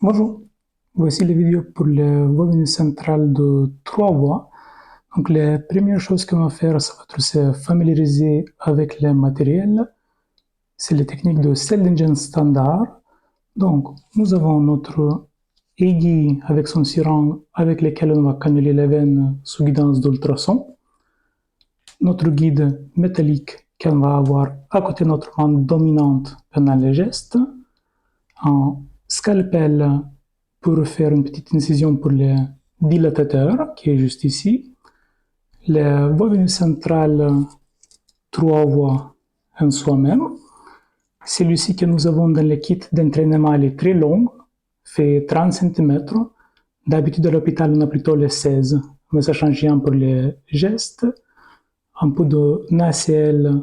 Bonjour, voici la vidéo pour le revenu central de 3 voies. Donc la première chose qu'on va faire, ça va être se familiariser avec le matériel. C'est les techniques de Cell Engine standard. Donc nous avons notre aiguille avec son seringue avec lequel on va cannuler les veines sous guidance d'ultrasons. Notre guide métallique qu'on va avoir à côté de notre main dominante pendant les gestes. Un scalpel pour faire une petite incision pour le dilatateur qui est juste ici. Le revenu central 3 voies en soi-même. Celui-ci que nous avons dans le kit d'entraînement est très long, fait 30 cm. D'habitude à l'hôpital on a plutôt les 16, mais ça change rien pour les gestes. Un peu de nacelle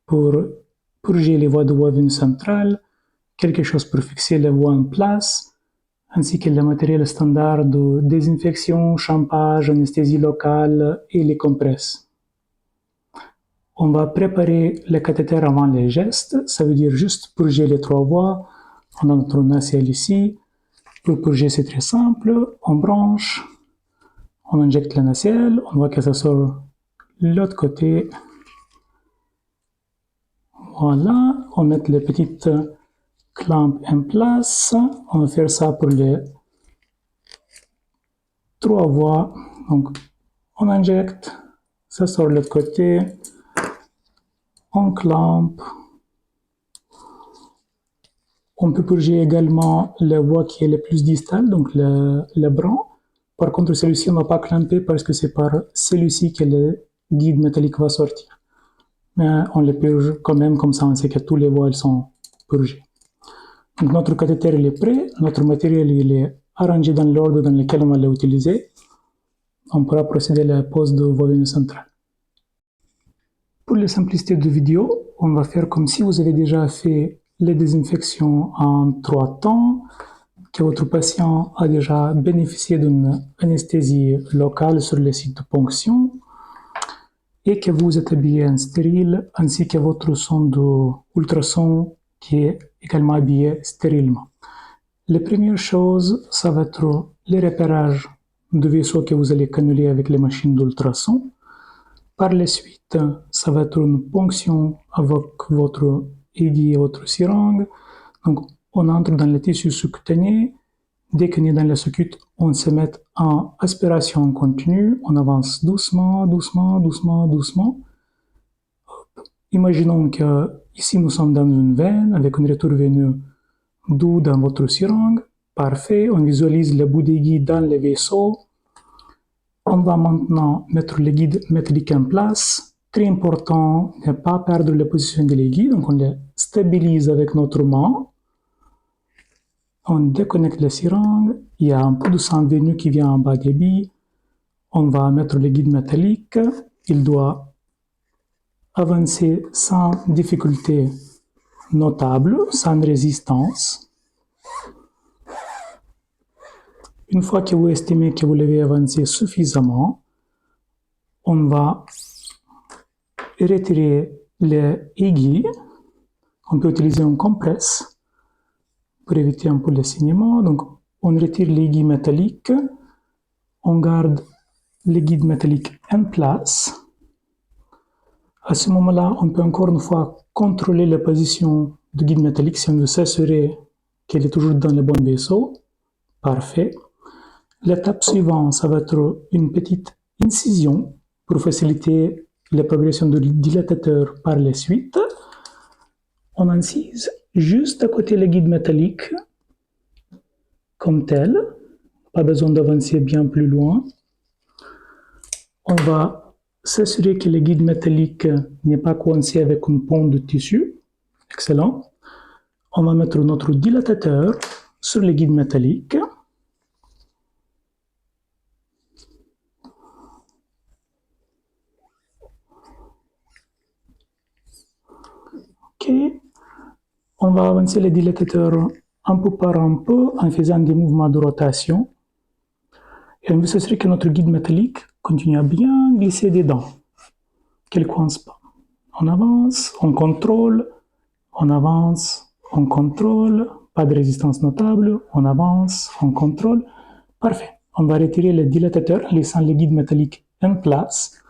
pour purger les voies de revenu central, quelque chose pour fixer les voies en place, ainsi que le matériel standard de désinfection, champage, anesthésie locale et les compresses. On va préparer le cathéter avant les gestes, ça veut dire juste purger les 3 voies. On a notre nacelle ici. Pour purger, c'est très simple. On branche, on injecte la nacelle, on voit que ça sort de l'autre côté. Voilà, on met les petites clamps en place. On va faire ça pour les 3 voies. Donc, on injecte, ça sort de l'autre côté. On clampe. On peut purger également la voie qui est la plus distale, donc le bras. Par contre, celui-ci, on ne va pas clamper parce que c'est par celui-ci que le guide métallique va sortir. Mais on les purge quand même, comme ça on sait que tous les voies elles sont purgées. Donc notre cathéter il est prêt, notre matériel il est arrangé dans l'ordre dans lequel on va l'utiliser. On pourra procéder à la pose de revenu central. Pour la simplicité de vidéo, on va faire comme si vous avez déjà fait les désinfections en 3 temps, que votre patient a déjà bénéficié d'une anesthésie locale sur le site de ponction et que vous êtes habillé en stérile, ainsi que votre sonde d'ultrason qui est également habillé stérilement. Les premières choses, ça va être le repérage de vaisseaux que vous allez cannuler avec les machines d'ultrason. Par la suite, ça va être une ponction avec votre aiguille et votre seringue. Donc, on entre dans le tissu sous-cutané. Dès qu'on est dans la sous-cute, on se met en aspiration continue. On avance doucement, doucement, doucement, doucement. Imaginons que ici nous sommes dans une veine avec un retour veineux doux dans votre seringue. Parfait. On visualise le bout d'aiguille dans le vaisseau. On va maintenant mettre le guide métallique en place. Très important, ne pas perdre la position de l'aiguille. Donc on le stabilise avec notre main. On déconnecte la seringue. Il y a un peu de sang veineux qui vient en bas des billes. On va mettre le guide métallique. Il doit avancer sans difficulté notable, sans résistance. Une fois que vous estimez que vous l'avez avancé suffisamment, on va retirer les aiguilles. On peut utiliser une compresse pour éviter un peu le saignement. Donc, on retire l'aiguille métallique. On garde le guide métallique en place. À ce moment-là, on peut encore une fois contrôler la position du guide métallique si on veut s'assurer qu'elle est toujours dans le bon vaisseau. Parfait. L'étape suivante, ça va être une petite incision pour faciliter la progression du dilatateur par la suite. On incise juste à côté le guide métallique, comme tel. Pas besoin d'avancer bien plus loin. On va s'assurer que le guide métallique n'est pas coincé avec une ponte de tissu. Excellent. On va mettre notre dilatateur sur le guide métallique. Ok. On va avancer le dilatateur un peu par un peu en faisant des mouvements de rotation. Et on veut s'assurer que notre guide métallique continue à bien glisser dedans, qu'elle ne coince pas. On avance, on contrôle, on avance, on contrôle. pas de résistance notable, on avance, on contrôle. Parfait. On va retirer le dilatateur, laissant le guide métallique en place.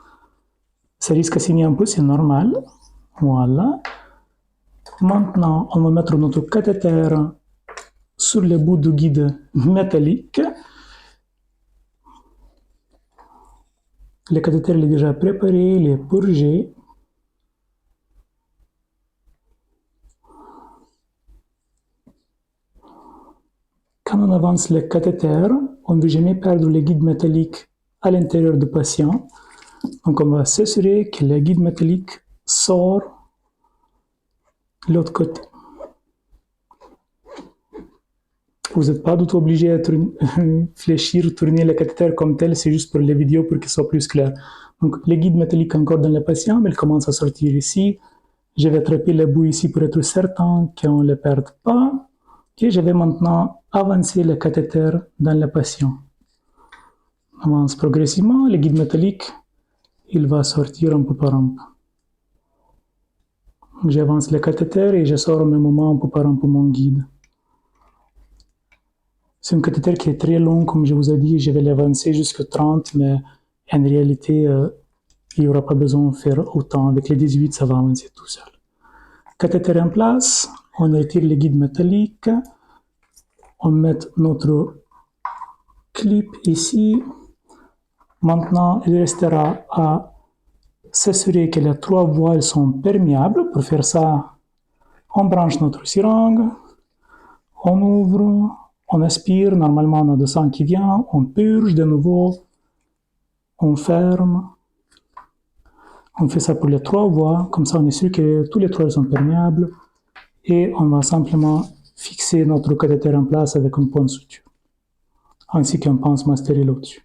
Ça risque de saigner un peu, c'est normal. Voilà. Maintenant, on va mettre notre cathéter sur le bout du guide métallique. Le cathéter est déjà préparé, il est purgé. Quand on avance le cathéter, on ne veut jamais perdre le guide métallique à l'intérieur du patient. Donc on va s'assurer que le guide métallique sort de l'autre côté. Vous n'êtes pas du tout obligé à fléchir, tourner le cathéter comme tel, c'est juste pour les vidéos pour qu'il soit plus clair. Donc le guide métallique encore dans le patient, mais il commence à sortir ici. Je vais attraper le bout ici pour être certain qu'on ne le perde pas. Et je vais maintenant avancer le cathéter dans le patient. On avance progressivement, le guide métallique, il va sortir un peu par un peu. J'avance le cathéter et je sors au même moment un peu par un peu mon guide. C'est un cathéter qui est très long, comme je vous ai dit, je vais l'avancer jusqu'à 30, mais en réalité, il n'y aura pas besoin de faire autant. Avec les 18, ça va avancer tout seul. Cathéter en place, on retire le guide métallique, on met notre clip ici. Maintenant, il restera à s'assurer que les 3 voies sont perméables. Pour faire ça, on branche notre seringue, on ouvre, on aspire, normalement on a du sang qui vient, on purge de nouveau, on ferme. On fait ça pour les 3 voies, comme ça on est sûr que tous les 3 sont perméables. Et on va simplement fixer notre cathéter en place avec un point de suture, ainsi qu'un pansement stérile au-dessus.